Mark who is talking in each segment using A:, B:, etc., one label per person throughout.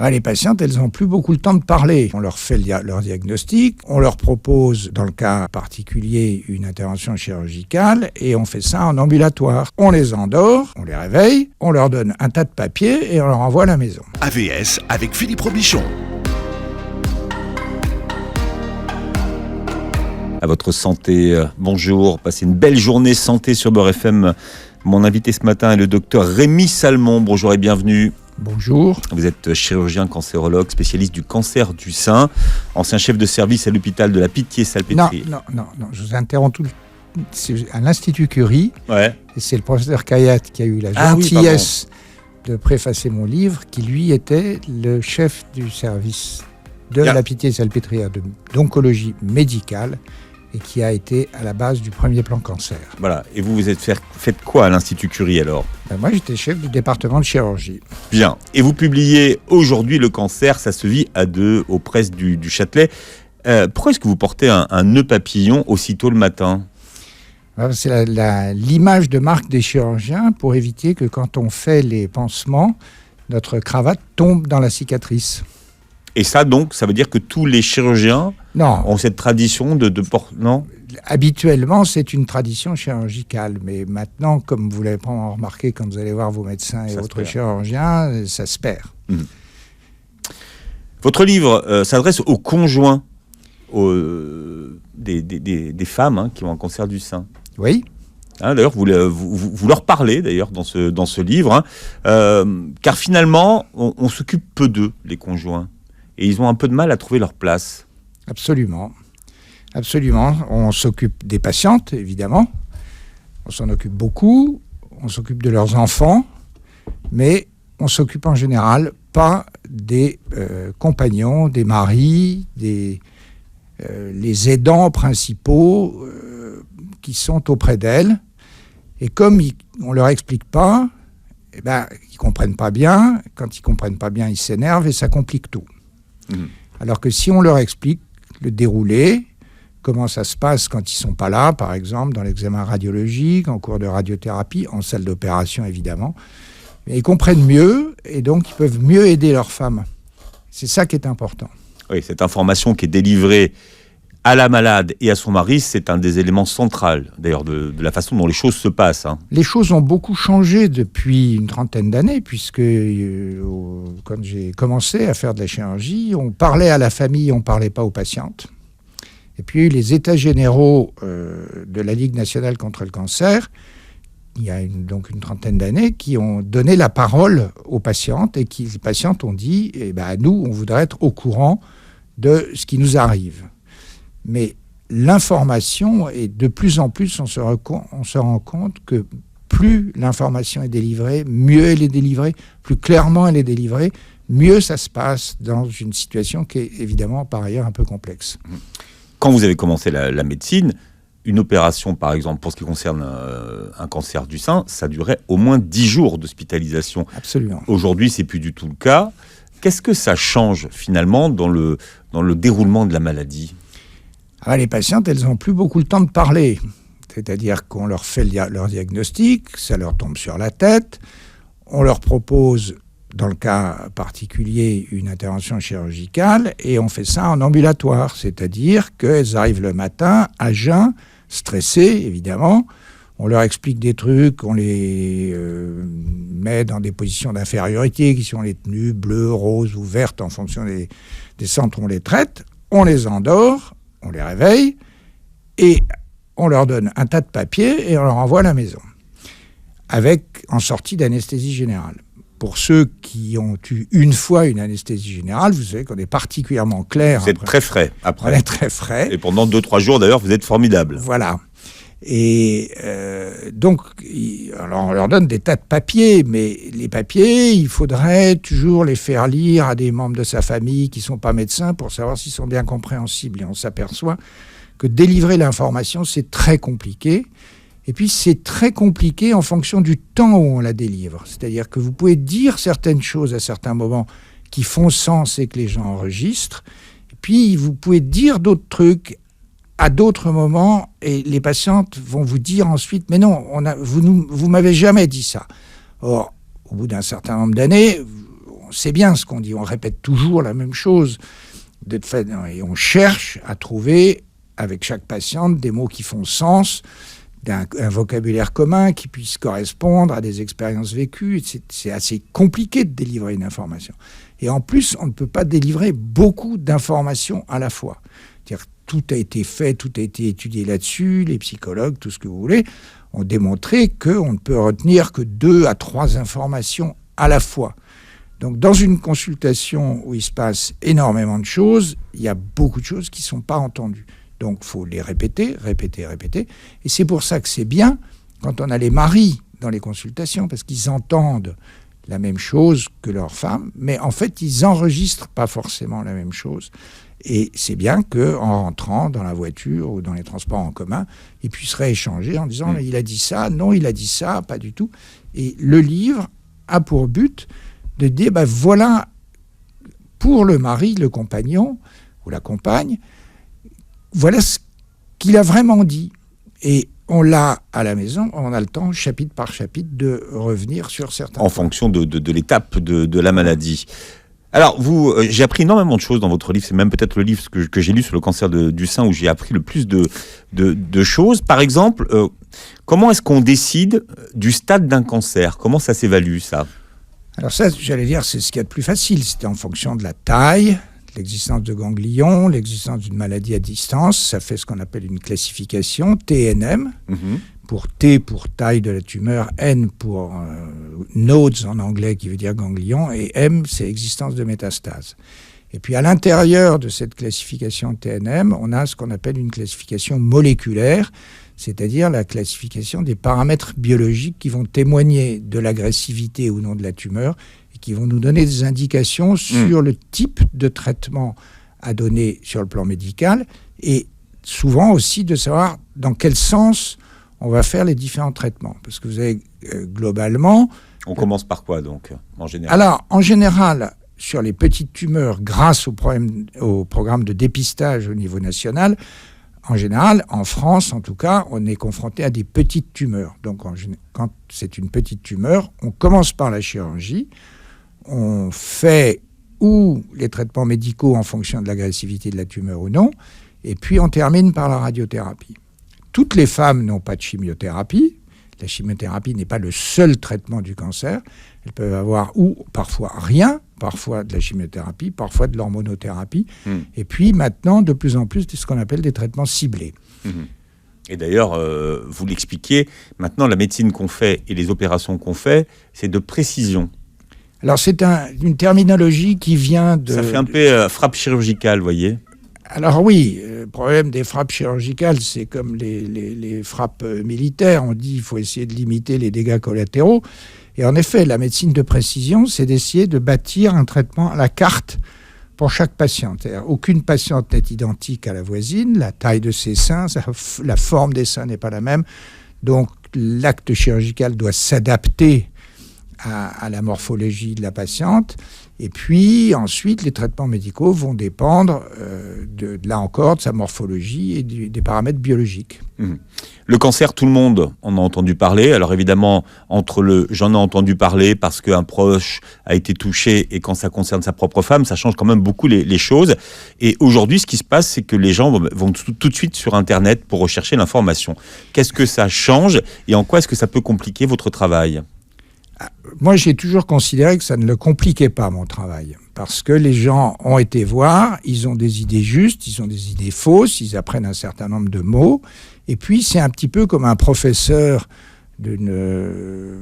A: Les patientes, elles n'ont plus beaucoup le temps de parler. On leur fait leur diagnostic, on leur propose, dans le cas particulier, une intervention chirurgicale et on fait ça en ambulatoire. On les endort, on les réveille, on leur donne un tas de papiers et on leur envoie à la maison.
B: AVS avec Philippe Robichon.
C: À votre santé, bonjour, passez une belle journée santé sur Beurre FM. Mon invité ce matin est le docteur Rémi Salmon. Bonjour et bienvenue.
A: Bonjour.
C: Vous êtes chirurgien cancérologue, spécialiste du cancer du sein, ancien chef de service à l'hôpital de la Pitié-Salpêtrière.
A: Non, je vous interromps tout. C'est à l'Institut Curie,
C: ouais.
A: Et c'est le professeur Kayat qui a eu la gentillesse de préfacer mon livre, qui lui était le chef du service de la Pitié-Salpêtrière d'oncologie médicale et qui a été à la base du premier plan cancer.
C: Voilà, et vous faites quoi à l'Institut Curie alors ?
A: Moi j'étais chef du département de chirurgie.
C: Bien, et vous publiez aujourd'hui Le cancer, ça se vit à deux aux presses du Châtelet. Pourquoi est-ce que vous portez un nœud papillon aussitôt le matin ?
A: C'est l'image de marque des chirurgiens pour éviter que quand on fait les pansements, notre cravate tombe dans la cicatrice.
C: Et ça donc, ça veut dire que tous les chirurgiens ont cette tradition de porter... Non ?
A: Habituellement, c'est une tradition chirurgicale. Mais maintenant, comme vous l'avez probablement remarqué quand vous allez voir vos médecins et autres chirurgiens, ça se perd. Votre livre s'adresse aux conjoints des femmes qui ont un cancer du sein. Oui. D'ailleurs, vous leur parlez d'ailleurs dans ce livre, car finalement, on s'occupe peu d'eux, les conjoints. Et ils ont un peu de mal à trouver leur place. Absolument. On s'occupe des patientes, évidemment. On s'en occupe beaucoup. On s'occupe de leurs enfants. Mais on s'occupe en général pas des compagnons, des maris, les aidants principaux qui sont auprès d'elles. Et comme on ne leur explique pas, ils ne comprennent pas bien. Quand ils ne comprennent pas bien, ils s'énervent et ça complique tout. Alors que si on leur explique le déroulé, comment ça se passe quand ils ne sont pas là, par exemple, dans l'examen radiologique, en cours de radiothérapie, en salle d'opération évidemment, mais ils comprennent mieux et donc ils peuvent mieux aider leurs femmes. C'est ça qui est important. Oui, cette information qui est délivrée à la malade et à son mari, c'est un des éléments centraux, d'ailleurs, de la façon dont les choses se passent. Les choses ont beaucoup changé depuis une trentaine d'années, puisque quand j'ai commencé à faire de la chirurgie, on parlait à la famille, on ne parlait pas aux patientes. Et puis, il y a eu les états généraux de la Ligue nationale contre le cancer, il y a donc une trentaine d'années, qui ont donné la parole aux patientes, et les patientes ont dit, nous, on voudrait être au courant de ce qui nous arrive. Mais l'information, et de plus en plus, on se rend compte que plus l'information est délivrée, mieux elle est délivrée, plus clairement elle est délivrée, mieux ça se passe dans une situation qui est évidemment par ailleurs un peu complexe. Quand vous avez commencé la médecine, une opération par exemple pour ce qui concerne un cancer du sein, ça durait au moins 10 jours d'hospitalisation. Absolument. Aujourd'hui, c'est plus du tout le cas. Qu'est-ce que ça change finalement dans le déroulement de la maladie ? Les patientes, elles n'ont plus beaucoup le temps de parler. C'est-à-dire qu'on leur fait leur diagnostic, ça leur tombe sur la tête, on leur propose, dans le cas particulier, une intervention chirurgicale, et on fait ça en ambulatoire. C'est-à-dire qu'elles arrivent le matin, à jeun, stressées, évidemment. On leur explique des trucs, on les met dans des positions d'infériorité, qui sont les tenues bleues, roses ou vertes, en fonction des centres où on les traite. On les endort, on les réveille et on leur donne un tas de papiers et on leur envoie à la maison, en sortie d'anesthésie générale. Pour ceux qui ont eu une fois une anesthésie générale, vous savez qu'on est particulièrement clair. Vous êtes très frais après. On est très frais. Et pendant 2-3 jours d'ailleurs, vous êtes formidable. Voilà. Et donc, alors on leur donne des tas de papiers, mais les papiers, il faudrait toujours les faire lire à des membres de sa famille qui ne sont pas médecins pour savoir s'ils sont bien compréhensibles. Et on s'aperçoit que délivrer l'information, c'est très compliqué. Et puis, c'est très compliqué en fonction du temps où on la délivre. C'est-à-dire que vous pouvez dire certaines choses à certains moments qui font sens et que les gens enregistrent. Et puis, vous pouvez dire d'autres trucs à d'autres moments, et les patientes vont vous dire ensuite « Mais non, vous m'avez jamais dit ça ». Or, au bout d'un certain nombre d'années,
D: c'est bien ce qu'on dit, on répète toujours la même chose. Et on cherche à trouver, avec chaque patiente, des mots qui font sens, un vocabulaire commun qui puisse correspondre à des expériences vécues. C'est assez compliqué de délivrer une information. Et en plus, on ne peut pas délivrer beaucoup d'informations à la fois. C'est-à-dire, tout a été fait, tout a été étudié là-dessus, les psychologues, tout ce que vous voulez, ont démontré qu'on ne peut retenir que 2 à 3 informations à la fois. Donc, dans une consultation où il se passe énormément de choses, il y a beaucoup de choses qui ne sont pas entendues. Donc, il faut les répéter. Et c'est pour ça que c'est bien quand on a les maris dans les consultations, parce qu'ils entendent la même chose que leurs femmes, mais en fait, ils n'enregistrent pas forcément la même chose. Et c'est bien qu'en rentrant dans la voiture ou dans les transports en commun, ils puissent rééchanger en disant « il a dit ça, non, il a dit ça, pas du tout ». Et le livre a pour but de dire voilà, pour le mari, le compagnon ou la compagne, voilà ce qu'il a vraiment dit. Et on l'a à la maison, on a le temps, chapitre par chapitre, de revenir sur certains points.
C: Fonction de l'étape de la maladie. Alors, j'ai appris énormément de choses dans votre livre. C'est même peut-être le livre que j'ai lu sur le cancer du sein où j'ai appris le plus de choses. Par exemple, comment est-ce qu'on décide du stade d'un cancer ? Comment ça s'évalue, ça ?
D: Alors ça, j'allais dire, c'est ce qu'il y a de plus facile. C'était en fonction de la taille, de l'existence de ganglions, l'existence d'une maladie à distance. Ça fait ce qu'on appelle une classification, TNM. Pour T pour taille de la tumeur, N pour nodes en anglais qui veut dire ganglion, et M c'est existence de métastase. Et puis à l'intérieur de cette classification TNM, on a ce qu'on appelle une classification moléculaire, c'est-à-dire la classification des paramètres biologiques qui vont témoigner de l'agressivité ou non de la tumeur et qui vont nous donner des indications sur le type de traitement à donner sur le plan médical et souvent aussi de savoir dans quel sens on va faire les différents traitements. Parce que vous avez globalement...
C: On commence par quoi, donc, en général ?
D: Alors, en général, sur les petites tumeurs, grâce au programme de dépistage au niveau national, en général, en France, en tout cas, on est confronté à des petites tumeurs. Donc, quand c'est une petite tumeur, on commence par la chirurgie, on fait ou les traitements médicaux en fonction de l'agressivité de la tumeur ou non, et puis on termine par la radiothérapie. Toutes les femmes n'ont pas de chimiothérapie. La chimiothérapie n'est pas le seul traitement du cancer. Elles peuvent avoir ou parfois rien, parfois de la chimiothérapie, parfois de l'hormonothérapie. Et puis maintenant, de plus en plus, ce qu'on appelle des traitements ciblés.
C: Et d'ailleurs, vous l'expliquiez, maintenant la médecine qu'on fait et les opérations qu'on fait, c'est de précision.
D: Alors c'est une terminologie qui vient de...
C: Ça fait un peu frappe chirurgicale, vous voyez.
D: Alors oui, le problème des frappes chirurgicales, c'est comme les frappes militaires. On dit qu'il faut essayer de limiter les dégâts collatéraux. Et en effet, la médecine de précision, c'est d'essayer de bâtir un traitement à la carte pour chaque patiente. C'est-à-dire, aucune patiente n'est identique à la voisine. La taille de ses seins, la forme des seins n'est pas la même. Donc l'acte chirurgical doit s'adapter à la morphologie de la patiente. Et puis ensuite, les traitements médicaux vont dépendre, là encore, de sa morphologie et des paramètres biologiques.
C: Le cancer, tout le monde en a entendu parler. Alors évidemment, j'en ai entendu parler parce qu'un proche a été touché et quand ça concerne sa propre femme, ça change quand même beaucoup les choses. Et aujourd'hui, ce qui se passe, c'est que les gens vont tout de suite sur Internet pour rechercher l'information. Qu'est-ce que ça change et en quoi est-ce que ça peut compliquer votre travail ?
D: Moi, j'ai toujours considéré que ça ne le compliquait pas, mon travail. Parce que les gens ont été voir, ils ont des idées justes, ils ont des idées fausses, ils apprennent un certain nombre de mots. Et puis, c'est un petit peu comme un professeur d'une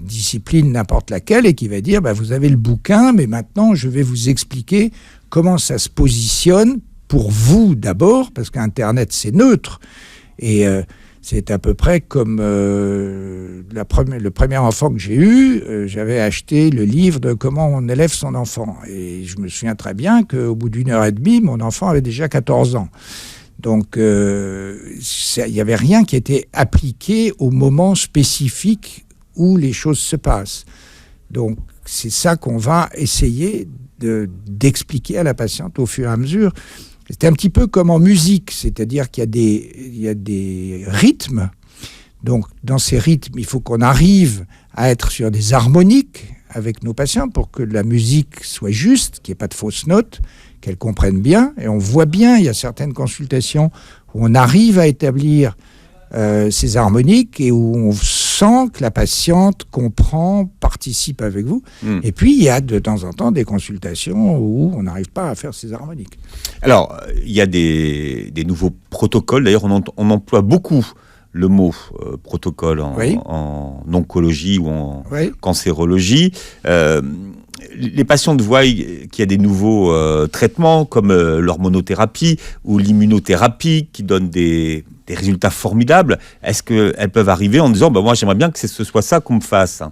D: discipline n'importe laquelle et qui va dire vous avez le bouquin, mais maintenant, je vais vous expliquer comment ça se positionne pour vous d'abord, parce qu'Internet, c'est neutre. Et... c'est à peu près comme le premier enfant que j'ai eu, j'avais acheté le livre de comment on élève son enfant. Et je me souviens très bien qu'au bout d'1 heure et demie, mon enfant avait déjà 14 ans. Donc, il n'y avait rien qui était appliqué au moment spécifique où les choses se passent. Donc, c'est ça qu'on va essayer d'expliquer à la patiente au fur et à mesure. C'est un petit peu comme en musique, c'est-à-dire qu'il y a des rythmes. Donc, dans ces rythmes, il faut qu'on arrive à être sur des harmoniques avec nos patients pour que la musique soit juste, qu'il n'y ait pas de fausses notes, qu'elles comprennent bien. Et on voit bien, il y a certaines consultations où on arrive à établir ces harmoniques et où on sent que la patiente comprend, participe avec vous. Et puis, il y a de temps en temps des consultations où on n'arrive pas à faire ces harmoniques.
A: Alors, il y a des nouveaux protocoles. D'ailleurs, on emploie beaucoup le mot protocole en oncologie ou en cancérologie. Les patientes voient qu'il y a des nouveaux traitements comme l'hormonothérapie ou l'immunothérapie qui donnent des résultats formidables. Est-ce qu'elles peuvent arriver en disant moi j'aimerais bien que ce soit ça qu'on me fasse?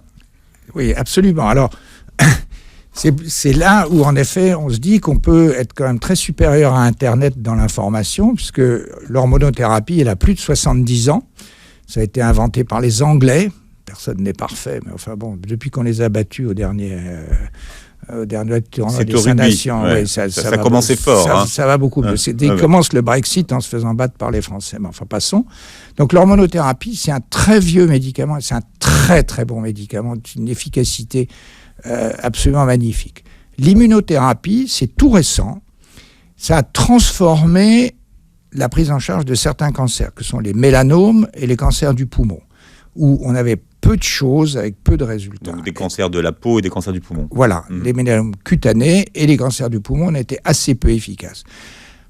D: Oui, absolument. Alors, c'est là où en effet on se dit qu'on peut être quand même très supérieur à Internet dans l'information, puisque l'hormonothérapie elle a plus de 70 ans. Ça a été inventé par les Anglais. Personne n'est parfait, mais enfin bon, depuis qu'on les a battus au dernier tournoi des Nations,
A: ça commençait fort.
D: Ça va beaucoup mieux. Il commence le Brexit en se faisant battre par les Français. Mais enfin, passons. Donc l'hormonothérapie, c'est un très vieux médicament, c'est un très très bon médicament, d'une efficacité absolument magnifique. L'immunothérapie, c'est tout récent. Ça a transformé la prise en charge de certains cancers, que sont les mélanomes et les cancers du poumon, où on avait peu de choses avec peu de résultats.
A: Donc des cancers de la peau et des cancers du poumon.
D: Voilà, les mélanomes cutanés et les cancers du poumon on étaient assez peu efficaces.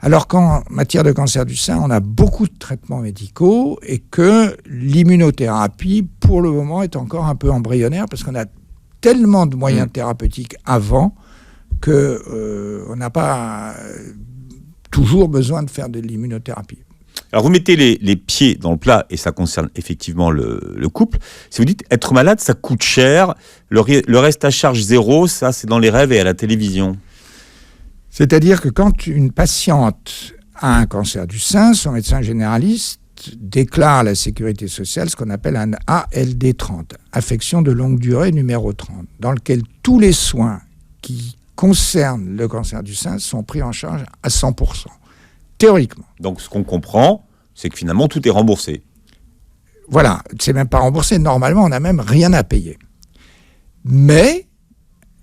D: Alors qu'en matière de cancer du sein, on a beaucoup de traitements médicaux et que l'immunothérapie, pour le moment, est encore un peu embryonnaire parce qu'on a tellement de moyens thérapeutiques avant qu'on n'a pas toujours besoin de faire de l'immunothérapie.
A: Alors vous mettez les pieds dans le plat et ça concerne effectivement le couple. Si vous dites être malade, ça coûte cher, le reste à charge zéro, ça c'est dans les rêves et à la télévision.
D: C'est-à-dire que quand une patiente a un cancer du sein, son médecin généraliste déclare à la sécurité sociale ce qu'on appelle un ALD 30, affection de longue durée numéro 30, dans lequel tous les soins qui concernent le cancer du sein sont pris en charge à 100%. Théoriquement.
A: Donc, ce qu'on comprend, c'est que finalement, tout est remboursé.
D: Voilà, c'est même pas remboursé. Normalement, on n'a même rien à payer. Mais,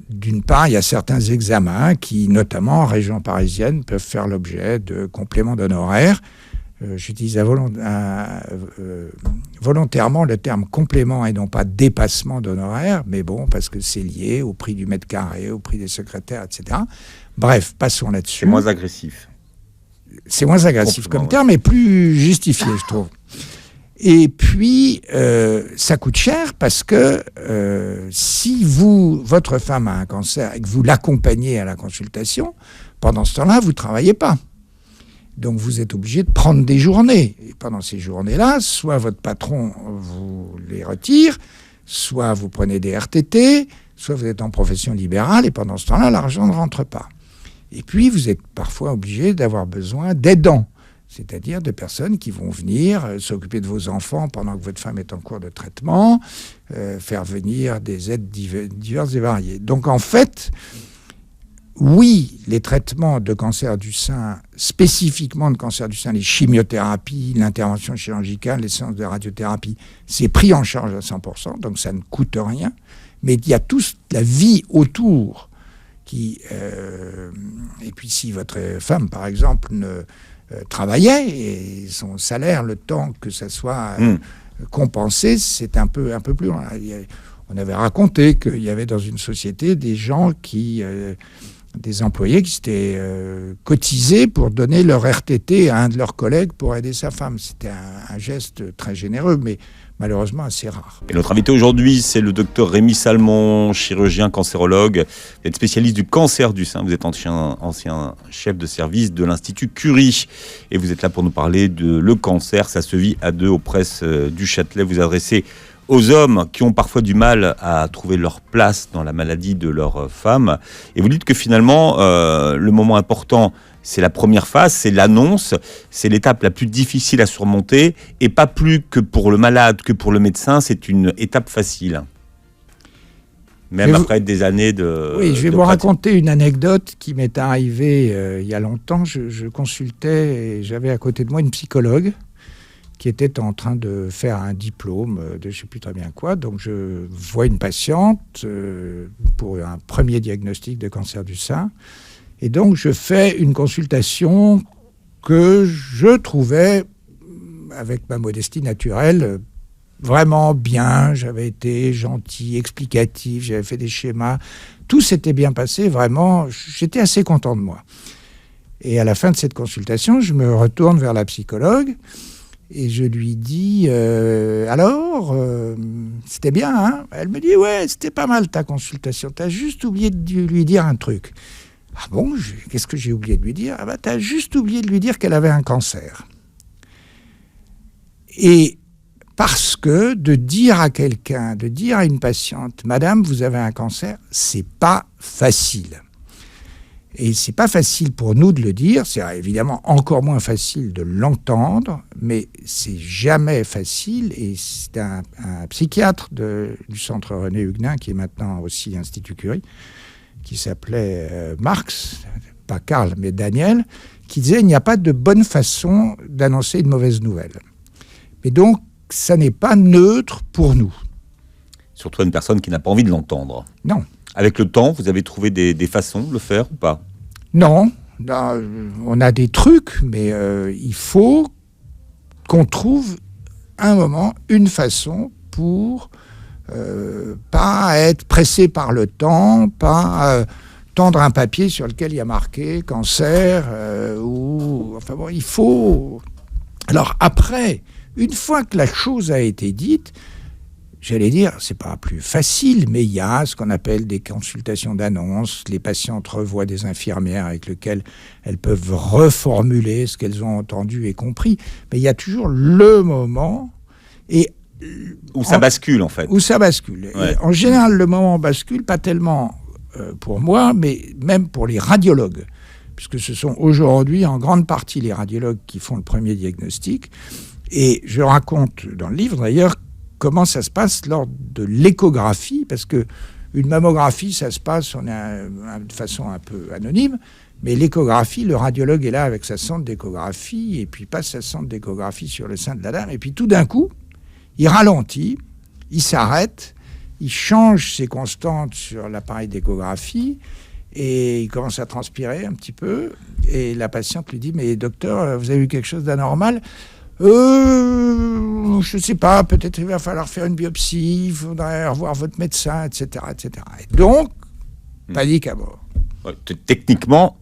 D: d'une part, il y a certains examens qui, notamment en région parisienne, peuvent faire l'objet de compléments d'honoraires. J'utilise volontairement le terme complément et non pas dépassement d'honoraires, mais bon, parce que c'est lié au prix du mètre carré, au prix des secrétaires, etc. Bref, passons là-dessus.
A: C'est moins agressif.
D: C'est moins agressif comme terme, mais plus justifié, je trouve. Et puis, ça coûte cher parce que si votre femme a un cancer et que vous l'accompagnez à la consultation, pendant ce temps-là, vous ne travaillez pas. Donc, vous êtes obligé de prendre des journées. Et pendant ces journées-là, soit votre patron vous les retire, soit vous prenez des RTT, soit vous êtes en profession libérale, et pendant ce temps-là, l'argent ne rentre pas. Et puis, vous êtes parfois obligé d'avoir besoin d'aidants, c'est-à-dire de personnes qui vont venir s'occuper de vos enfants pendant que votre femme est en cours de traitement, faire venir des aides diverses et variées. Donc, en fait, oui, les traitements de cancer du sein, spécifiquement de cancer du sein, les chimiothérapies, l'intervention chirurgicale, les séances de radiothérapie, c'est pris en charge à 100%, donc ça ne coûte rien. Mais il y a toute la vie autour et puis si votre femme, par exemple, travaillait et son salaire, le temps que ça soit compensé, c'est un peu plus loin. On avait raconté qu'il y avait dans une société des gens des employés qui s'étaient cotisés pour donner leur RTT à un de leurs collègues pour aider sa femme. C'était un geste très généreux, mais malheureusement assez rare.
A: Et notre invité aujourd'hui, c'est le docteur Rémi Salmon, chirurgien cancérologue. Vous êtes spécialiste du cancer du sein. Vous êtes ancien chef de service de l'Institut Curie. Et vous êtes là pour nous parler de le cancer. Ça se vit à deux aux presses du Châtelet. Vous adressez aux hommes qui ont parfois du mal à trouver leur place dans la maladie de leur femme. Et vous dites que finalement, le moment important, c'est la première phase, c'est l'annonce, c'est l'étape la plus difficile à surmonter, et pas plus que pour le malade, que pour le médecin, c'est une étape facile. Même après des années de...
D: Oui, je vais vous raconter une anecdote qui m'est arrivée il y a longtemps. Je consultais et j'avais à côté de moi une psychologue qui était en train de faire un diplôme de je ne sais plus très bien quoi. Donc je vois une patiente pour un premier diagnostic de cancer du sein. Et donc je fais une consultation que je trouvais, avec ma modestie naturelle, vraiment bien. J'avais été gentil, explicatif, j'avais fait des schémas. Tout s'était bien passé, vraiment. J'étais assez content de moi. Et à la fin de cette consultation, je me retourne vers la psychologue et je lui dis alors, c'était bien, hein? Elle me dit ouais, c'était pas mal ta consultation. T'as juste oublié de lui dire un truc. Ah bon, qu'est-ce que j'ai oublié de lui dire? Ah bah t'as juste oublié de lui dire qu'elle avait un cancer. Et parce que de dire à quelqu'un, de dire à une patiente, madame, vous avez un cancer, c'est pas facile. Et c'est pas facile pour nous de le dire, c'est évidemment encore moins facile de l'entendre, mais c'est jamais facile. Et c'est un psychiatre du centre René Huguenin, qui est maintenant aussi Institut Curie, qui s'appelait Marx, pas Karl, mais Daniel, qui disait il n'y a pas de bonne façon d'annoncer une mauvaise nouvelle. Mais donc, ça n'est pas neutre pour nous.
A: Surtout une personne qui n'a pas envie de l'entendre.
D: Non.
A: Avec le temps, vous avez trouvé des façons de le faire ou pas?
D: Non. On a des trucs, mais il faut qu'on trouve un moment, une façon pour pas être pressé par le temps, pas tendre un papier sur lequel il y a marqué cancer, enfin bon, il faut... Alors après, une fois que la chose a été dite, j'allais dire, c'est pas plus facile, mais il y a ce qu'on appelle des consultations d'annonce. Les patientes revoient des infirmières avec lesquelles elles peuvent reformuler ce qu'elles ont entendu et compris. Mais il y a toujours le moment
A: où ça bascule, en fait.
D: Où ça bascule.
A: Ouais.
D: En général, le moment bascule, pas tellement pour moi, mais même pour les radiologues. Puisque ce sont aujourd'hui en grande partie les radiologues qui font le premier diagnostic. Et je raconte dans le livre, d'ailleurs, comment ça se passe lors de l'échographie, parce que une mammographie, ça se passe de façon un peu anonyme, mais l'échographie, le radiologue est là avec sa sonde d'échographie, et puis passe sa sonde d'échographie sur le sein de la dame, et puis tout d'un coup, il ralentit, il s'arrête, il change ses constantes sur l'appareil d'échographie, et il commence à transpirer un petit peu, et la patiente lui dit « Mais docteur, vous avez eu quelque chose d'anormal ?» je ne sais pas, peut-être il va falloir faire une biopsie, il faudrait revoir votre médecin, etc. etc. Et donc, panique à bord.
A: Ouais, techniquement,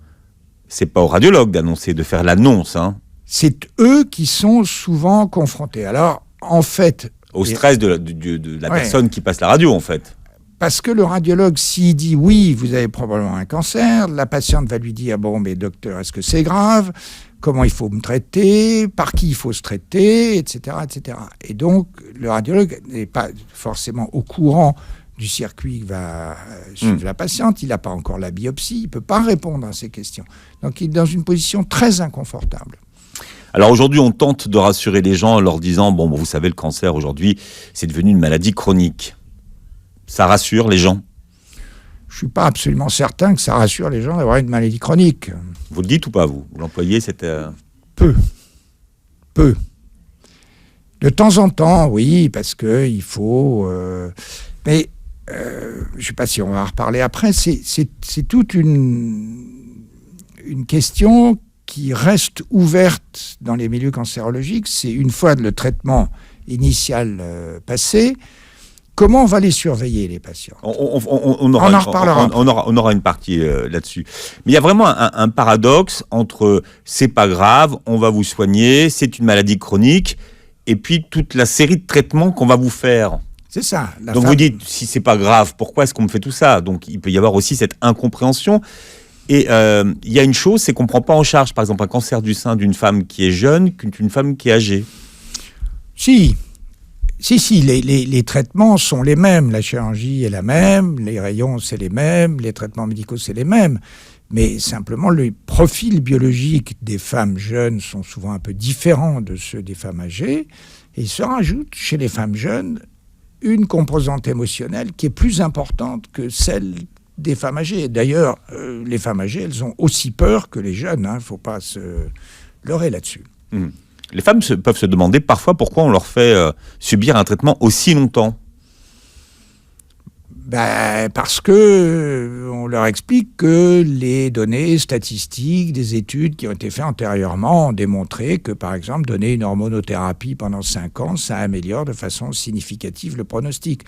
A: c'est pas au radiologue d'annoncer, de faire l'annonce. Hein.
D: C'est eux qui sont souvent confrontés. Alors, en fait...
A: Au stress de la personne qui passe la radio, en fait.
D: Parce que le radiologue, s'il dit « oui, vous avez probablement un cancer », la patiente va lui dire « bon, mais docteur, est-ce que c'est grave ? Comment il faut me traiter, par qui il faut se traiter, etc., etc. » Et donc, le radiologue n'est pas forcément au courant du circuit qui va suivre la patiente. Il n'a pas encore la biopsie. Il ne peut pas répondre à ces questions. Donc, il est dans une position très inconfortable.
A: Alors aujourd'hui, on tente de rassurer les gens en leur disant « bon, vous savez, le cancer, aujourd'hui, c'est devenu une maladie chronique. » Ça rassure les gens?
D: Je ne suis pas absolument certain que ça rassure les gens d'avoir une maladie chronique.
A: Vous le dites ou pas, vous l'employez, c'est...
D: Peu. De temps en temps, oui, parce qu'il faut... Mais je ne sais pas si on va en reparler après. C'est toute une question qui reste ouverte dans les milieux cancérologiques. C'est une fois le traitement initial passé... Comment on va les surveiller, les patients?
A: On en reparlera. On aura une partie là-dessus. Mais il y a vraiment un paradoxe entre c'est pas grave, on va vous soigner, c'est une maladie chronique, et puis toute la série de traitements qu'on va vous faire.
D: C'est ça.
A: Donc vous dites, si c'est pas grave, pourquoi est-ce qu'on me fait tout ça? Donc il peut y avoir aussi cette incompréhension. Et il y a une chose, c'est qu'on ne prend pas en charge, par exemple, un cancer du sein d'une femme qui est jeune qu'une femme qui est âgée.
D: Si, les traitements sont les mêmes. La chirurgie est la même, les rayons, c'est les mêmes, les traitements médicaux, c'est les mêmes. Mais simplement, les profils biologiques des femmes jeunes sont souvent un peu différents de ceux des femmes âgées. Et il se rajoute chez les femmes jeunes une composante émotionnelle qui est plus importante que celle des femmes âgées. D'ailleurs, les femmes âgées, elles ont aussi peur que les jeunes. Il ne faut pas se leurrer là-dessus.
C: Les femmes peuvent se demander parfois pourquoi on leur fait subir un traitement aussi longtemps.
D: Parce que on leur explique que les données statistiques des études qui ont été faites antérieurement ont démontré que, par exemple, donner une hormonothérapie pendant 5 ans, ça améliore de façon significative le pronostic.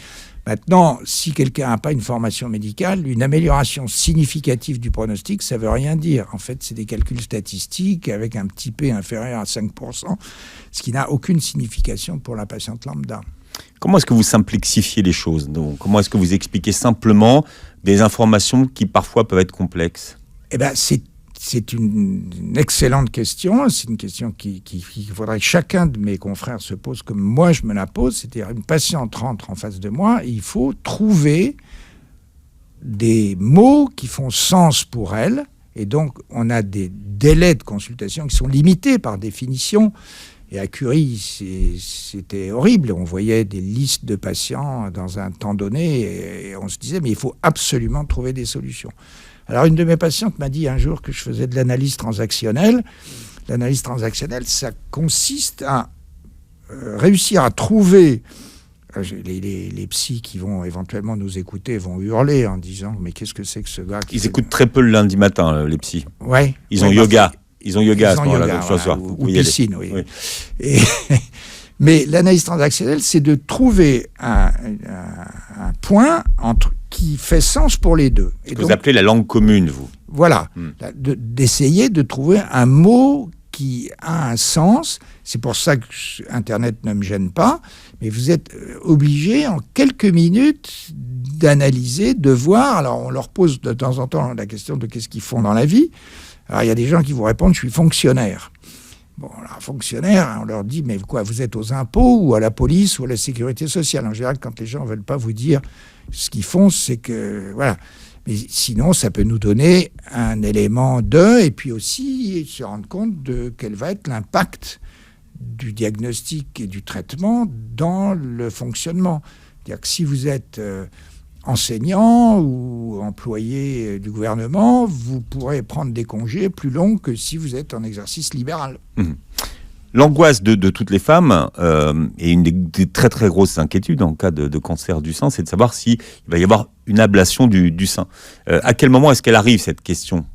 D: Maintenant, si quelqu'un n'a pas une formation médicale, une amélioration significative du pronostic, ça ne veut rien dire. En fait, c'est des calculs statistiques avec un petit p inférieur à 5%, ce qui n'a aucune signification pour la patiente lambda.
C: Comment est-ce que vous simplifiez les choses? Donc, comment est-ce que vous expliquez simplement des informations qui parfois peuvent être complexes?
D: C'est une excellente question. C'est une question qu'il faudrait que chacun de mes confrères se pose comme moi je me la pose. C'est-à-dire, une patiente rentre en face de moi et il faut trouver des mots qui font sens pour elle. Et donc, on a des délais de consultation qui sont limités par définition. Et à Curie, c'était horrible. On voyait des listes de patients dans un temps donné et on se disait, mais il faut absolument trouver des solutions. Alors, une de mes patientes m'a dit un jour que je faisais de l'analyse transactionnelle. L'analyse transactionnelle, ça consiste à réussir à trouver... Les psys qui vont éventuellement nous écouter vont hurler en disant, mais qu'est-ce que c'est que ce gars
C: Ils écoutent très peu le lundi matin, les psys.
D: Ouais.
C: Ils ont yoga. Ils ont yoga à ce moment-là, ce soir.
D: Ou piscine, oui. Mais l'analyse transactionnelle, c'est de trouver un point qui fait sens pour les deux.
C: Ce que vous appelez la langue commune, vous.
D: Voilà. D'essayer de trouver un mot qui a un sens. C'est pour ça que Internet ne me gêne pas. Mais vous êtes obligé, en quelques minutes, d'analyser, de voir. Alors, on leur pose de temps en temps la question de qu'est-ce qu'ils font dans la vie. Alors, il y a des gens qui vous répondent « je suis fonctionnaire ». Bon, alors, fonctionnaire, on leur dit « mais quoi, vous êtes aux impôts ou à la police ou à la sécurité sociale ?» En général, quand les gens ne veulent pas vous dire ce qu'ils font, c'est que... Voilà. Mais sinon, ça peut nous donner un élément et puis aussi se rendre compte de quel va être l'impact du diagnostic et du traitement dans le fonctionnement. C'est-à-dire que si vous êtes... enseignant ou employé du gouvernement, vous pourrez prendre des congés plus longs que si vous êtes en exercice libéral.
C: L'angoisse de toutes les femmes, et une des très très grosses inquiétudes en cas de cancer du sein, c'est de savoir s'il va y avoir une ablation du sein. À quel moment est-ce qu'elle arrive, cette question?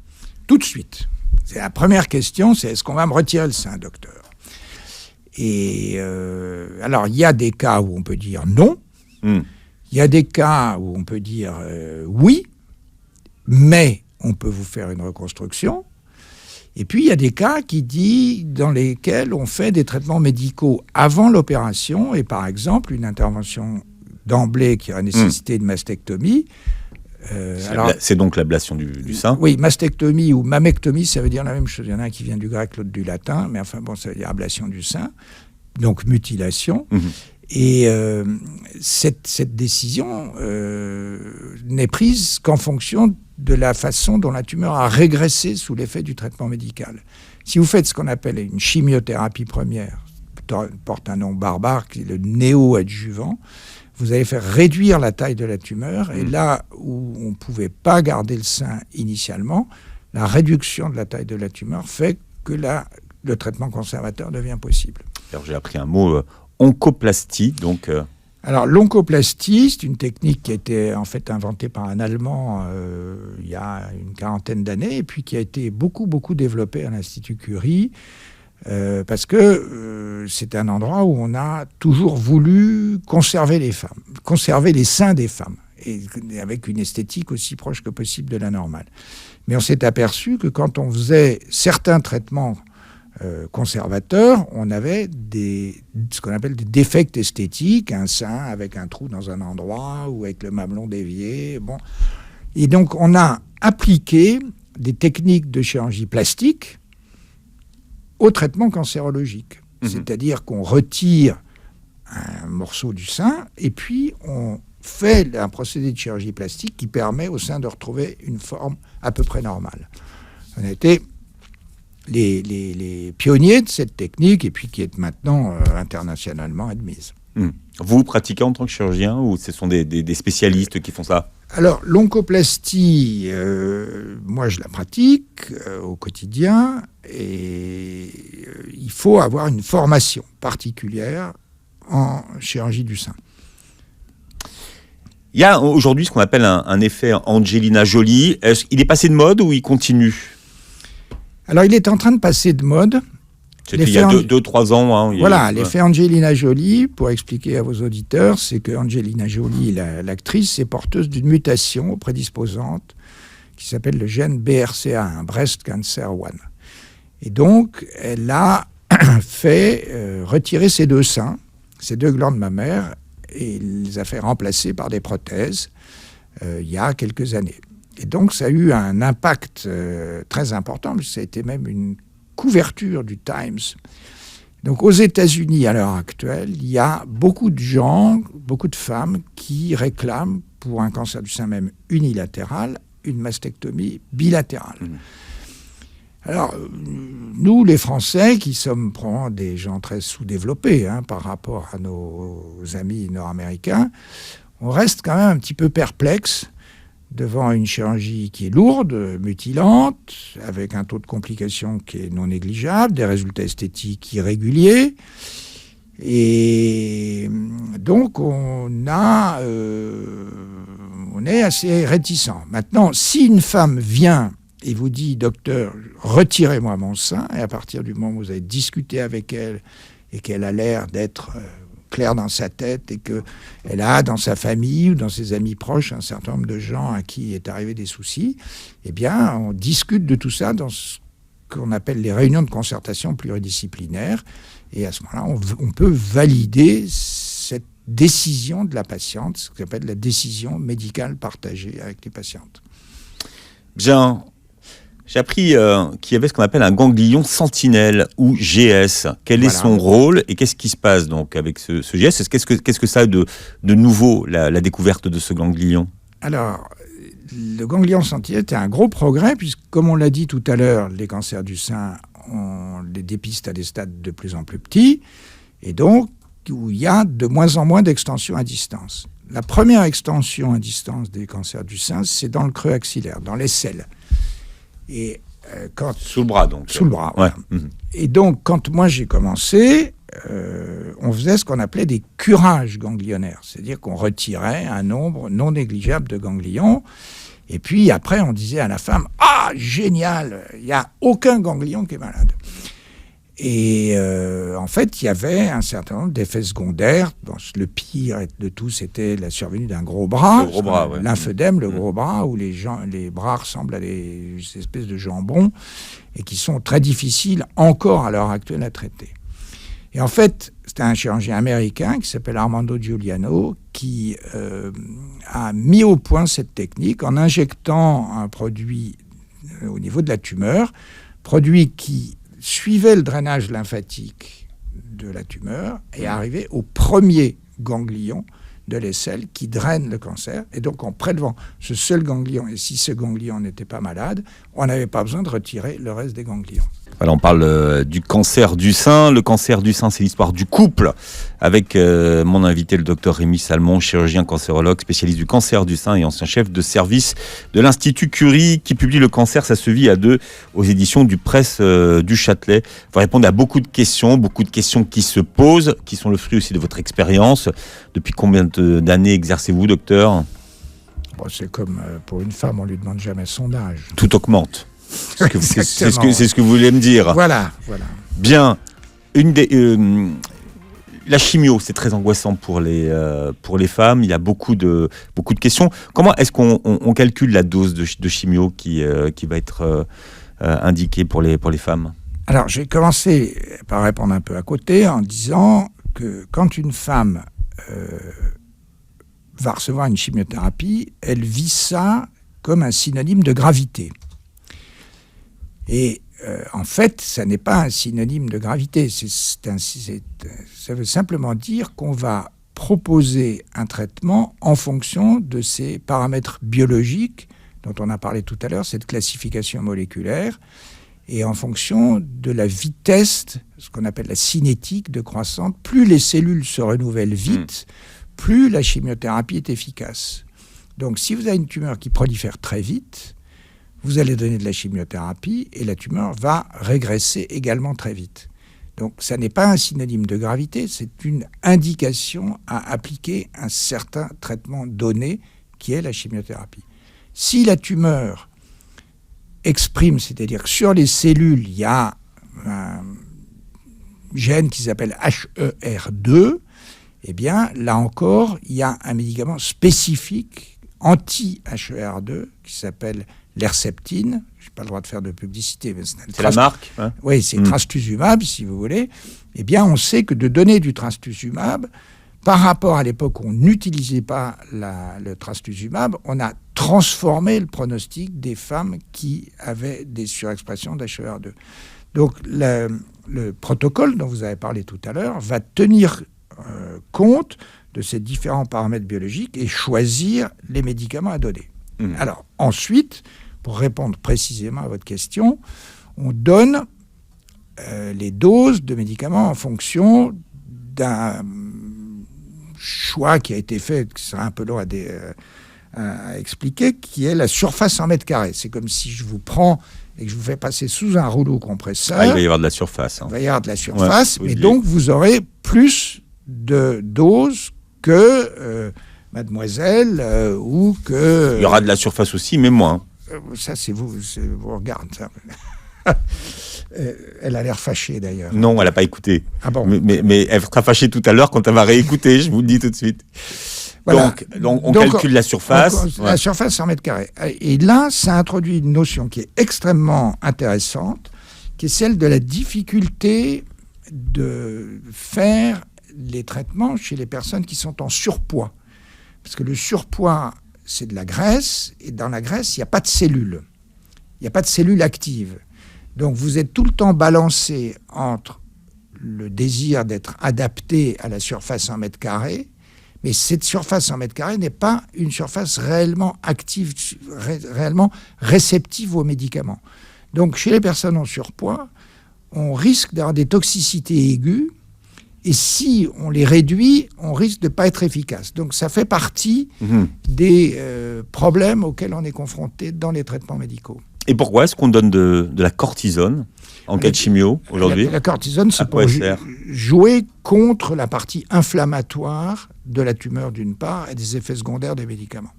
D: Tout de suite. C'est la première question, c'est est-ce qu'on va me retirer le sein, docteur? Et alors, il y a des cas où on peut dire non. Il y a des cas où on peut dire oui, mais on peut vous faire une reconstruction. Et puis, il y a des cas dans lesquels on fait des traitements médicaux avant l'opération, et par exemple, une intervention d'emblée qui a nécessité une mastectomie.
C: C'est donc l'ablation du sein?
D: Oui, mastectomie ou mammectomie, ça veut dire la même chose. Il y en a un qui vient du grec, l'autre du latin, mais enfin bon, ça veut dire ablation du sein, donc mutilation. Et cette décision n'est prise qu'en fonction de la façon dont la tumeur a régressé sous l'effet du traitement médical. Si vous faites ce qu'on appelle une chimiothérapie première, porte un nom barbare, qui est le néo-adjuvant, vous allez faire réduire la taille de la tumeur, et là où on ne pouvait pas garder le sein initialement, la réduction de la taille de la tumeur fait que le traitement conservateur devient possible.
C: Alors j'ai appris un mot... oncoplastie, donc...
D: Alors, l'oncoplastie, c'est une technique qui a été en fait inventée par un Allemand il y a une 40aine d'années, et puis qui a été beaucoup développée à l'Institut Curie, parce que c'est un endroit où on a toujours voulu conserver les femmes, conserver les seins des femmes, et avec une esthétique aussi proche que possible de la normale. Mais on s'est aperçu que quand on faisait certains traitements conservateur, on avait ce qu'on appelle des défects esthétiques, un sein avec un trou dans un endroit ou avec le mamelon dévié. Bon. Et donc, on a appliqué des techniques de chirurgie plastique au traitement cancérologique. C'est-à-dire qu'on retire un morceau du sein et puis on fait un procédé de chirurgie plastique qui permet au sein de retrouver une forme à peu près normale. On a été les pionniers de cette technique et puis qui est maintenant internationalement admise.
C: Vous pratiquez en tant que chirurgien ou ce sont des spécialistes qui font ça?
D: Alors, l'oncoplastie, moi je la pratique au quotidien et il faut avoir une formation particulière en chirurgie du sein.
A: Il y a aujourd'hui ce qu'on appelle un effet Angelina Jolie. Il est passé de mode ou il continue ?
D: Alors, il est en train de passer de mode.
A: C'était il y a 2-3 ans. Hein,
D: voilà, l'effet Angelina Jolie, pour expliquer à vos auditeurs, c'est que Angelina Jolie, l'actrice, est porteuse d'une mutation prédisposante qui s'appelle le gène BRCA1, Breast Cancer 1. Et donc, elle a fait retirer ses 2 seins, ses 2 glandes mammaires, et les a fait remplacer par des prothèses il y a quelques années. Et donc, ça a eu un impact très important, parce que ça a été même une couverture du Times. Donc, aux États-Unis, à l'heure actuelle, il y a beaucoup de gens, beaucoup de femmes qui réclament, pour un cancer du sein même unilatéral, une mastectomie bilatérale. Alors, nous, les Français, qui sommes probablement des gens très sous-développés par rapport à nos amis nord-américains, on reste quand même un petit peu perplexe devant une chirurgie qui est lourde, mutilante, avec un taux de complication qui est non négligeable, des résultats esthétiques irréguliers. Et donc, on est assez réticent. Maintenant, si une femme vient et vous dit, docteur, retirez-moi mon sein, et à partir du moment où vous avez discuté avec elle et qu'elle a l'air d'être claire dans sa tête et qu'elle a dans sa famille ou dans ses amis proches un certain nombre de gens à qui est arrivé des soucis, eh bien, on discute de tout ça dans ce qu'on appelle les réunions de concertation pluridisciplinaires, et à ce moment-là, on peut valider cette décision de la patiente, ce qu'on appelle la décision médicale partagée avec les patientes.
A: Bien. J'ai appris qu'il y avait ce qu'on appelle un ganglion sentinelle ou GS. Quel est son rôle et qu'est-ce qui se passe donc avec ce GS ? Qu'est-ce que ça a de nouveau, la découverte de ce ganglion ?
D: Alors, le ganglion sentinelle est un gros progrès puisque, comme on l'a dit tout à l'heure, les cancers du sein, on les dépiste à des stades de plus en plus petits et donc où il y a de moins en moins d'extensions à distance. La première extension à distance des cancers du sein, c'est dans le creux axillaire, dans l'aisselle. Et
A: sous le bras, donc.
D: Sous le bras,
A: ouais.
D: Voilà. Et donc, quand moi j'ai commencé, on faisait ce qu'on appelait des curages ganglionnaires. C'est-à-dire qu'on retirait un nombre non négligeable de ganglions. Et puis après, on disait à la femme, « Ah, génial, il n'y a aucun ganglion qui est malade. » Et en fait, il y avait un certain nombre d'effets secondaires. Bon, le pire de tout, c'était la survenue d'un gros bras, lymphœdème, le gros bras, où les bras ressemblent à des espèces de jambons et qui sont très difficiles encore à l'heure actuelle à traiter. Et en fait, c'était un chirurgien américain qui s'appelle Armando Giuliano qui a mis au point cette technique en injectant un produit au niveau de la tumeur, produit qui suivait le drainage lymphatique de la tumeur et arrivait au premier ganglion de l'aisselle qui draine le cancer. Et donc, en prélevant ce seul ganglion, et si ce ganglion n'était pas malade, on n'avait pas besoin de retirer le reste des ganglions.
A: Voilà, on parle du cancer du sein. Le cancer du sein, c'est l'histoire du couple avec mon invité, le docteur Rémi Salmon, chirurgien cancérologue, spécialiste du cancer du sein et ancien chef de service de l'Institut Curie, qui publie Le cancer, ça se vit à 2 aux éditions du Presse du Châtelet. Il faut répondre à beaucoup de questions qui se posent, qui sont le fruit aussi de votre expérience. Depuis combien d'années exercez-vous, docteur ?
D: Bon, c'est comme pour une femme, on ne lui demande jamais son âge.
A: Tout augmente. C'est ce que vous voulez me dire.
D: Voilà.
A: Bien. La chimio, c'est très angoissant pour les femmes. Il y a beaucoup de questions. Comment est-ce qu'on calcule la dose de chimio qui va être indiquée pour les femmes ?
D: Alors, j'ai commencé par répondre un peu à côté en disant que quand une femme va recevoir une chimiothérapie, elle vit ça comme un synonyme de gravité. Et en fait, ça n'est pas un synonyme de gravité. Ça veut simplement dire qu'on va proposer un traitement en fonction de ces paramètres biologiques dont on a parlé tout à l'heure, cette classification moléculaire, et en fonction de la vitesse, ce qu'on appelle la cinétique de croissance. Plus les cellules se renouvellent vite, plus la chimiothérapie est efficace. Donc, si vous avez une tumeur qui prolifère très vite, vous allez donner de la chimiothérapie et la tumeur va régresser également très vite. Donc ça n'est pas un synonyme de gravité, c'est une indication à appliquer un certain traitement donné qui est la chimiothérapie. Si la tumeur exprime, c'est-à-dire que sur les cellules, il y a un gène qui s'appelle HER2, eh bien, là encore, il y a un médicament spécifique anti-HER2 qui s'appelle l'Herceptine. Je n'ai pas le droit de faire de publicité, mais
A: c'est la marque, hein.
D: Oui, c'est trastuzumab, si vous voulez. Eh bien, on sait que de donner du trastuzumab, par rapport à l'époque où on n'utilisait pas le trastuzumab, on a transformé le pronostic des femmes qui avaient des surexpressions d'HER2. Donc, le protocole dont vous avez parlé tout à l'heure va tenir compte de ces différents paramètres biologiques et choisir les médicaments à donner. Alors, ensuite, pour répondre précisément à votre question, on donne les doses de médicaments en fonction d'un choix qui a été fait, qui sera un peu long à expliquer, qui est la surface en mètres carrés. C'est comme si je vous prends et que je vous fais passer sous un rouleau compresseur.
A: Il va y avoir de la surface.
D: Il va y avoir de la surface, mais donc vous aurez plus de doses que mademoiselle ou que...
A: Il y aura de la surface aussi, mais moins.
D: Ça, c'est vous regardez ça. Elle a l'air fâchée d'ailleurs.
A: Non, elle n'a pas écouté.
D: Ah bon.
A: Mais elle sera fâchée tout à l'heure quand elle va réécouter, je vous le dis tout de suite. Voilà. Donc on calcule la surface.
D: La surface en mètres carrés. Et là, ça introduit une notion qui est extrêmement intéressante, qui est celle de la difficulté de faire les traitements chez les personnes qui sont en surpoids. Parce que le surpoids, c'est de la graisse, et dans la graisse, il n'y a pas de cellules. Il n'y a pas de cellules actives. Donc vous êtes tout le temps balancé entre le désir d'être adapté à la surface en mètres carrés, mais cette surface en mètres carrés n'est pas une surface réellement active, réellement réceptive aux médicaments. Donc chez les personnes en surpoids, on risque d'avoir des toxicités aiguës, et si on les réduit, on risque de ne pas être efficace. Donc ça fait partie des problèmes auxquels on est confronté dans les traitements médicaux.
A: Et pourquoi est-ce qu'on donne de la cortisone en cas de chimio aujourd'hui ?
D: La cortisone, c'est pour jouer contre la partie inflammatoire de la tumeur d'une part et des effets secondaires des médicaments.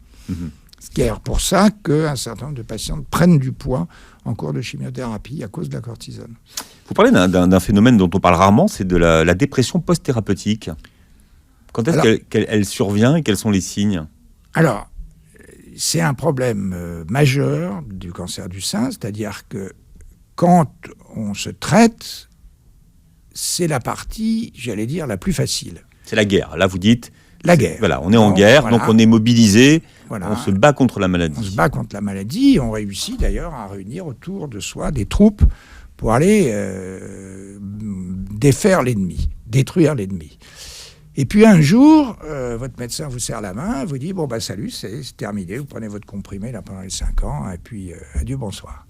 D: Ce qui est pour ça qu'un certain nombre de patients prennent du poids en cours de chimiothérapie à cause de la cortisone.
A: Vous parlez d'un phénomène dont on parle rarement, c'est de la dépression post-thérapeutique. Quand est-ce qu'elle survient et quels sont les signes ?
D: Alors, c'est un problème majeur du cancer du sein, c'est-à-dire que quand on se traite, c'est la partie, j'allais dire, la plus facile.
A: C'est la guerre. Là, vous dites...
D: La guerre.
A: Voilà, on est en guerre, donc on est mobilisé, on se bat contre la maladie.
D: On se bat contre la maladie, et on réussit d'ailleurs à réunir autour de soi des troupes pour aller défaire l'ennemi, détruire l'ennemi. Et puis un jour, votre médecin vous serre la main, vous dit « Bon, salut, c'est terminé, vous prenez votre comprimé là, pendant les 5 ans, et puis adieu, bonsoir ».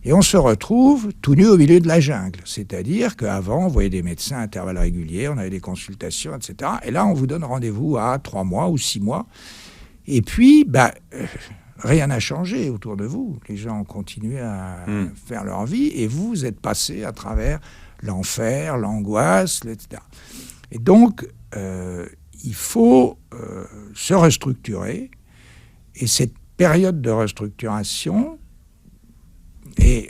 D: Et on se retrouve tout nu au milieu de la jungle. C'est-à-dire qu'avant, on voyait des médecins à intervalles réguliers, on avait des consultations, etc. Et là, on vous donne rendez-vous à 3 mois ou 6 mois. Et puis, rien n'a changé autour de vous. Les gens ont continué à faire leur vie, et vous êtes passé à travers l'enfer, l'angoisse, etc. Et donc, il faut se restructurer. Et cette période de restructuration est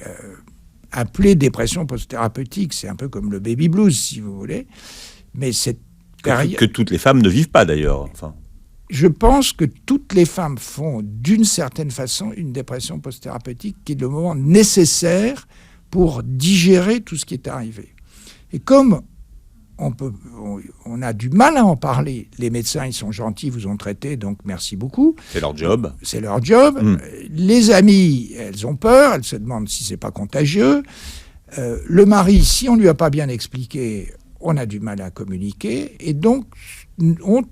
D: appelée dépression post-thérapeutique. C'est un peu comme le baby blues, si vous voulez. Mais cette période...
A: Que toutes les femmes ne vivent pas, d'ailleurs. Enfin.
D: Je pense que toutes les femmes font, d'une certaine façon, une dépression post-thérapeutique qui est le moment nécessaire pour digérer tout ce qui est arrivé. Et comme on a du mal à en parler. Les médecins, ils sont gentils, vous ont traité, donc merci beaucoup.
A: C'est leur job.
D: C'est leur job. Les amies, elles ont peur, elles se demandent si c'est pas contagieux. Le mari, si on lui a pas bien expliqué, on a du mal à communiquer. Et donc, on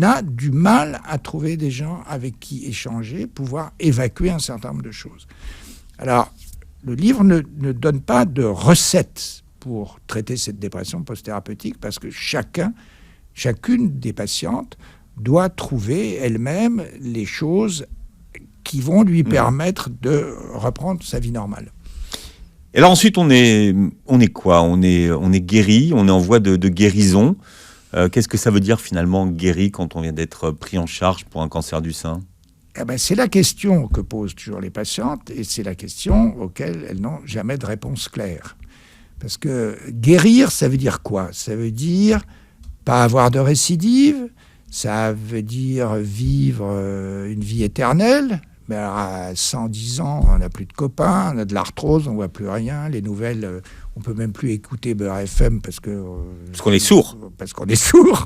D: a du mal à trouver des gens avec qui échanger, pouvoir évacuer un certain nombre de choses. Alors, le livre ne donne pas de recettes pour traiter cette dépression post-thérapeutique, parce que chacune des patientes doit trouver elle-même les choses qui vont lui permettre de reprendre sa vie normale.
A: Et alors ensuite, on est quoi ? On est guéri, on est en voie de guérison. Qu'est-ce que ça veut dire finalement guéri quand on vient d'être pris en charge pour un cancer du sein ?
D: C'est la question que posent toujours les patientes et c'est la question auquel elles n'ont jamais de réponse claire. Parce que guérir, ça veut dire quoi ? Ça veut dire pas avoir de récidive, ça veut dire vivre une vie éternelle. Mais alors à 110 ans, on n'a plus de copains, on a de l'arthrose, on ne voit plus rien. Les nouvelles, on ne peut même plus écouter Beurre FM parce
A: qu'on est sourd.
D: Parce qu'on est sourd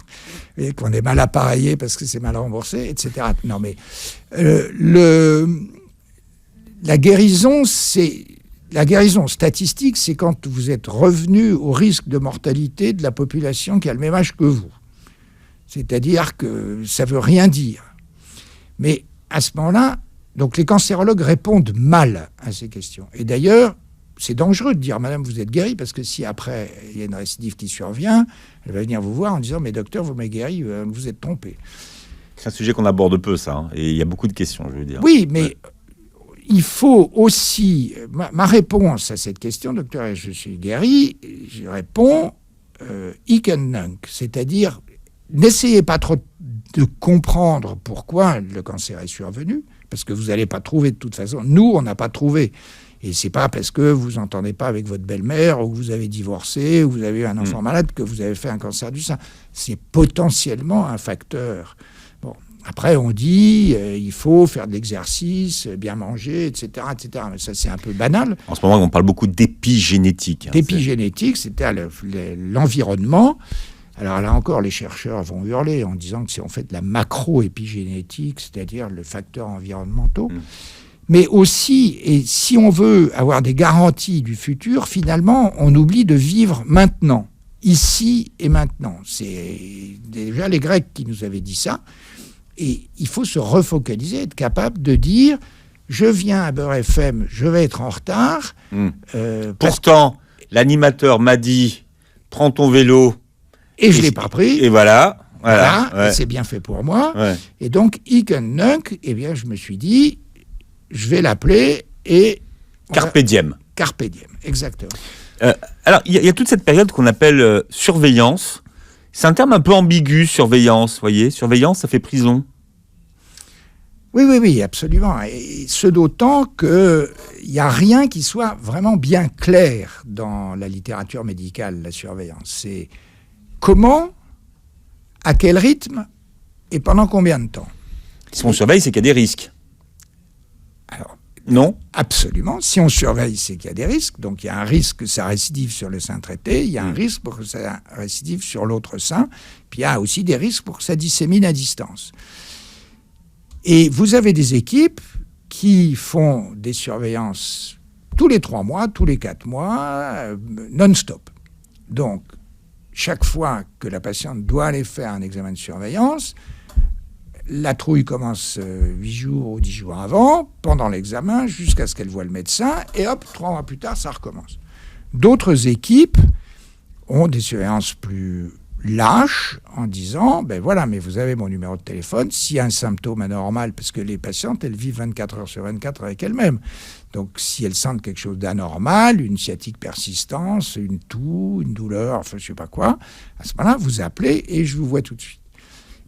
D: et qu'on est mal appareillé parce que c'est mal remboursé, etc. Non mais la guérison statistique, c'est quand vous êtes revenu au risque de mortalité de la population qui a le même âge que vous. C'est-à-dire que ça ne veut rien dire. Mais à ce moment-là, donc les cancérologues répondent mal à ces questions. Et d'ailleurs, c'est dangereux de dire « Madame, vous êtes guérie » parce que si après, il y a une récidive qui survient, elle va venir vous voir en disant « Mais docteur, vous m'avez guéri, vous êtes trompé. »
A: C'est un sujet qu'on aborde peu, ça. Hein, et il y a beaucoup de questions, je veux dire.
D: Oui, mais il faut aussi... Ma réponse à cette question, docteur, je suis guéri, je réponds ik en nunk, c'est-à-dire n'essayez pas trop de comprendre pourquoi le cancer est survenu, parce que vous n'allez pas trouver de toute façon. Nous, on n'a pas trouvé. Et c'est pas parce que vous n'entendez pas avec votre belle-mère, ou que vous avez divorcé, ou que vous avez eu un enfant malade, que vous avez fait un cancer du sein. C'est potentiellement un facteur. Bon, après, on dit il faut faire de l'exercice, bien manger, etc., etc. Mais ça, c'est un peu banal.
A: En ce moment, on parle beaucoup d'épigénétique.
D: D'épigénétique, c'est-à-dire l'environnement. Alors là encore, les chercheurs vont hurler en disant que c'est en fait la macro-épigénétique, c'est-à-dire le facteur environnementaux. Mais aussi, et si on veut avoir des garanties du futur, finalement, on oublie de vivre maintenant, ici et maintenant. C'est déjà les Grecs qui nous avaient dit ça. Et il faut se refocaliser, être capable de dire « Je viens à Beurre FM, je vais être en retard. »
A: Pourtant, l'animateur m'a dit « Prends ton vélo. »
D: Et je ne l'ai pas pris.
A: Et voilà.
D: Ouais. C'est bien fait pour moi.
A: Ouais.
D: Et donc, ik en nunk, eh bien, je me suis dit, je vais l'appeler et...
A: Carpe diem.
D: Carpe diem, exactement.
A: Alors, il y a toute cette période qu'on appelle surveillance. C'est un terme un peu ambigu, surveillance, vous voyez. Surveillance, ça fait prison.
D: Oui, absolument. Et ce d'autant qu'il n'y a rien qui soit vraiment bien clair dans la littérature médicale, la surveillance. C'est comment, à quel rythme et pendant combien de temps.
A: Si on surveille, c'est qu'il y a des risques.
D: Alors,
A: non ?
D: Absolument. Si on surveille, c'est qu'il y a des risques. Donc, il y a un risque que ça récidive sur le sein traité. Il y a un risque pour que ça récidive sur l'autre sein. Puis, il y a aussi des risques pour que ça dissémine à distance. Et vous avez des équipes qui font des surveillances tous les 3 mois, tous les 4 mois, non-stop. Donc, chaque fois que la patiente doit aller faire un examen de surveillance, la trouille commence 8 jours ou 10 jours avant, pendant l'examen, jusqu'à ce qu'elle voie le médecin, et hop, 3 mois plus tard, ça recommence. D'autres équipes ont des surveillances plus lâches en disant, ben voilà, mais vous avez mon numéro de téléphone, s'il y a un symptôme anormal, parce que les patientes, elles vivent 24 heures sur 24 avec elles-mêmes. Donc, si elles sentent quelque chose d'anormal, une sciatique persistance, une toux, une douleur, enfin, je sais pas quoi, à ce moment-là, vous appelez et je vous vois tout de suite.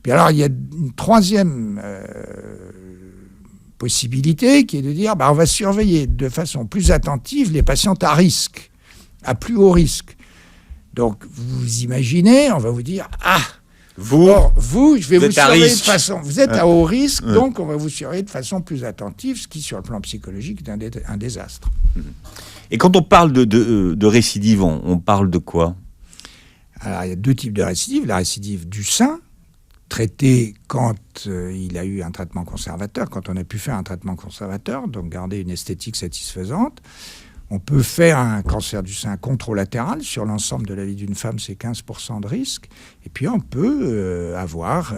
D: Puis alors, il y a une troisième possibilité qui est de dire, on va surveiller de façon plus attentive les patientes à risque, à plus haut risque. Donc, vous imaginez, on va vous dire, vous, je vais vous surveiller de façon... Vous êtes à haut risque, donc on va vous surveiller de façon plus attentive, ce qui, sur le plan psychologique, est un désastre.
A: Et quand on parle de récidive, on parle de quoi ?
D: Alors, il y a 2 types de récidives. La récidive du sein, traitée quand il a eu un traitement conservateur, quand on a pu faire un traitement conservateur, donc garder une esthétique satisfaisante. On peut faire un cancer du sein contralatéral. Sur l'ensemble de la vie d'une femme, c'est 15% de risque. Et puis, on peut avoir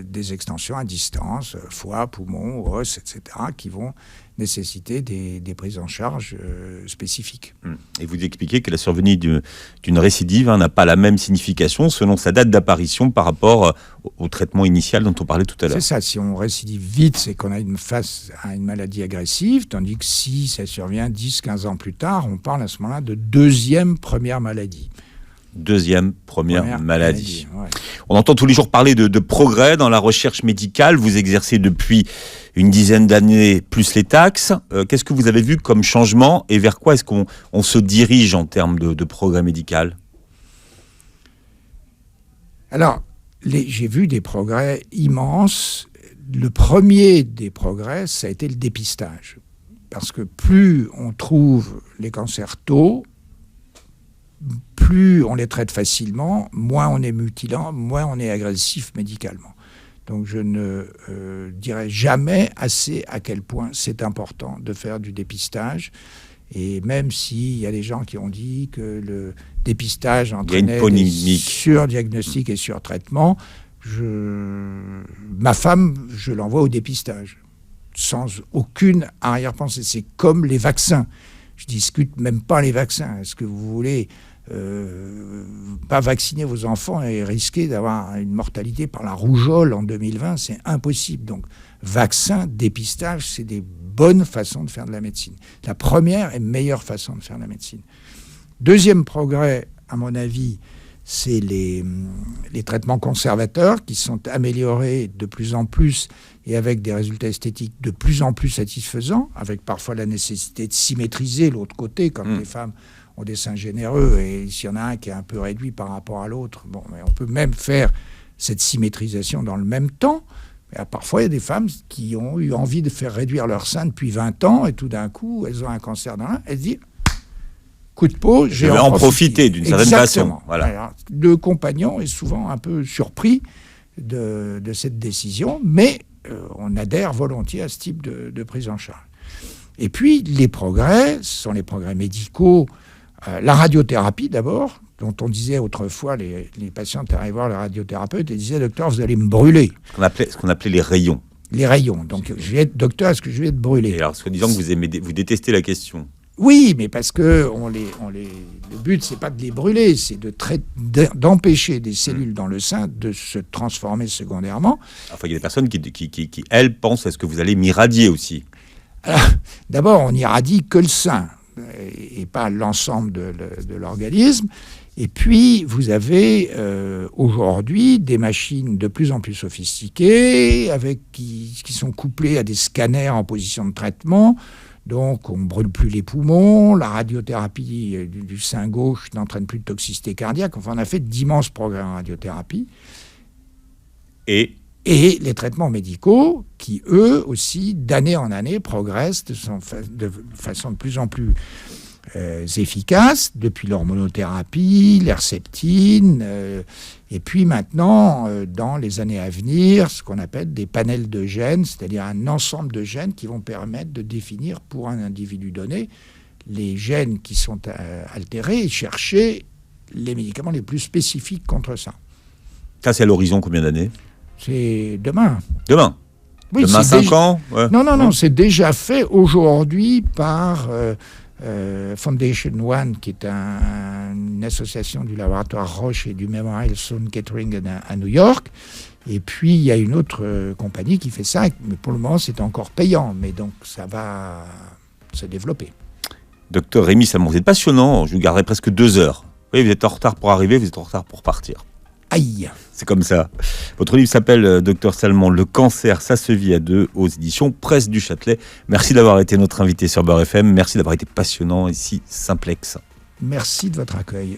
D: des extensions à distance, foie, poumon, os, etc., qui vont nécessiter des prises en charge spécifiques.
C: Et vous expliquez que la survenue d'une récidive n'a pas la même signification selon sa date d'apparition par rapport au traitement initial dont on parlait tout à l'heure.
D: C'est ça, si on récidive vite, c'est qu'on a face à une maladie agressive, tandis que si ça survient 10-15 ans plus tard, on parle à ce moment-là de première maladie.
C: Première maladie.
D: Ouais.
C: On entend tous les jours parler de progrès dans la recherche médicale. Vous exercez depuis une dizaine d'années plus les taxes. Qu'est-ce que vous avez vu comme changement et vers quoi est-ce qu'on se dirige en termes de progrès médical ?
D: Alors, j'ai vu des progrès immenses. Le premier des progrès, ça a été le dépistage. Parce que plus on trouve les cancers tôt, plus on les traite facilement, moins on est mutilant, moins on est agressif médicalement. Donc je ne dirai jamais assez à quel point c'est important de faire du dépistage. Et même s'il y a des gens qui ont dit que le dépistage entraînait des surdiagnostics et surtraitements, ma femme, je l'envoie au dépistage, sans aucune arrière-pensée. C'est comme les vaccins. Je discute même pas les vaccins. Est-ce que vous voulez pas vacciner vos enfants et risquer d'avoir une mortalité par la rougeole en 2020 ? C'est impossible. Donc, vaccin, dépistage, c'est des bonnes façons de faire de la médecine. La première et meilleure façon de faire de la médecine. Deuxième progrès, à mon avis, c'est les traitements conservateurs qui sont améliorés de plus en plus et avec des résultats esthétiques de plus en plus satisfaisants, avec parfois la nécessité de symétriser l'autre côté quand les femmes ont des seins généreux et s'il y en a un qui est un peu réduit par rapport à l'autre. Bon, mais on peut même faire cette symétrisation dans le même temps. Et parfois, il y a des femmes qui ont eu envie de faire réduire leur sein depuis 20 ans et tout d'un coup, elles ont un cancer dans l'un. Elles se disent, coup de peau,
C: je vais en profiter d'une certaine façon. Voilà.
D: Alors, le compagnon est souvent un peu surpris de cette décision, mais on adhère volontiers à ce type de prise en charge. Et puis, les progrès, ce sont les progrès médicaux. La radiothérapie, d'abord, dont on disait autrefois, les patientes arrivaient voir le radiothérapeute et disaient « Docteur, vous allez me brûler ».
C: Ce qu'on appelait les rayons.
D: Les rayons. Donc, je vais être docteur, est-ce que je vais être brûlé ?
C: Et alors, soi-disant que vous détestez la question.
D: Oui, mais parce que le but, c'est pas de les brûler, c'est d'empêcher des cellules dans le sein de se transformer secondairement.
C: Enfin, il y a des personnes qui elles, pensent à ce que vous allez m'irradier aussi.
D: Alors, d'abord, on irradie que le sein et pas l'ensemble de l'organisme. Et puis, vous avez aujourd'hui des machines de plus en plus sophistiquées qui sont couplées à des scanners en position de traitement. Donc, on ne brûle plus les poumons. La radiothérapie du sein gauche n'entraîne plus de toxicité cardiaque. Enfin, on a fait d'immenses progrès en radiothérapie. Et les traitements médicaux qui, eux aussi, d'année en année, progressent de façon de plus en plus efficace, depuis l'hormonothérapie, l'herceptine, et puis maintenant, dans les années à venir, ce qu'on appelle des panels de gènes, c'est-à-dire un ensemble de gènes qui vont permettre de définir pour un individu donné les gènes qui sont altérés et chercher les médicaments les plus spécifiques contre ça.
C: Ça, c'est à l'horizon combien d'années ?
D: C'est demain.
C: Demain ?
D: Oui,
C: demain 5 ans ouais.
D: Non, c'est déjà fait aujourd'hui par Foundation One, qui est une association du laboratoire Roche et du Memorial Sloan Kettering à New York. Et puis, il y a une autre compagnie qui fait ça, mais pour le moment, c'est encore payant. Mais donc, ça va se développer.
C: Docteur Rémy Salmon, vous êtes passionnant. Je vous garderai presque 2 heures. Oui, vous êtes en retard pour arriver, vous êtes en retard pour partir.
D: Aïe.
C: C'est comme ça. Votre livre s'appelle Docteur Salmon, Le cancer, ça se vit à deux, aux éditions Presse du Châtelet. Merci d'avoir été notre invité sur Beurre FM. Merci d'avoir été passionnant et si simplex.
D: Merci de votre accueil.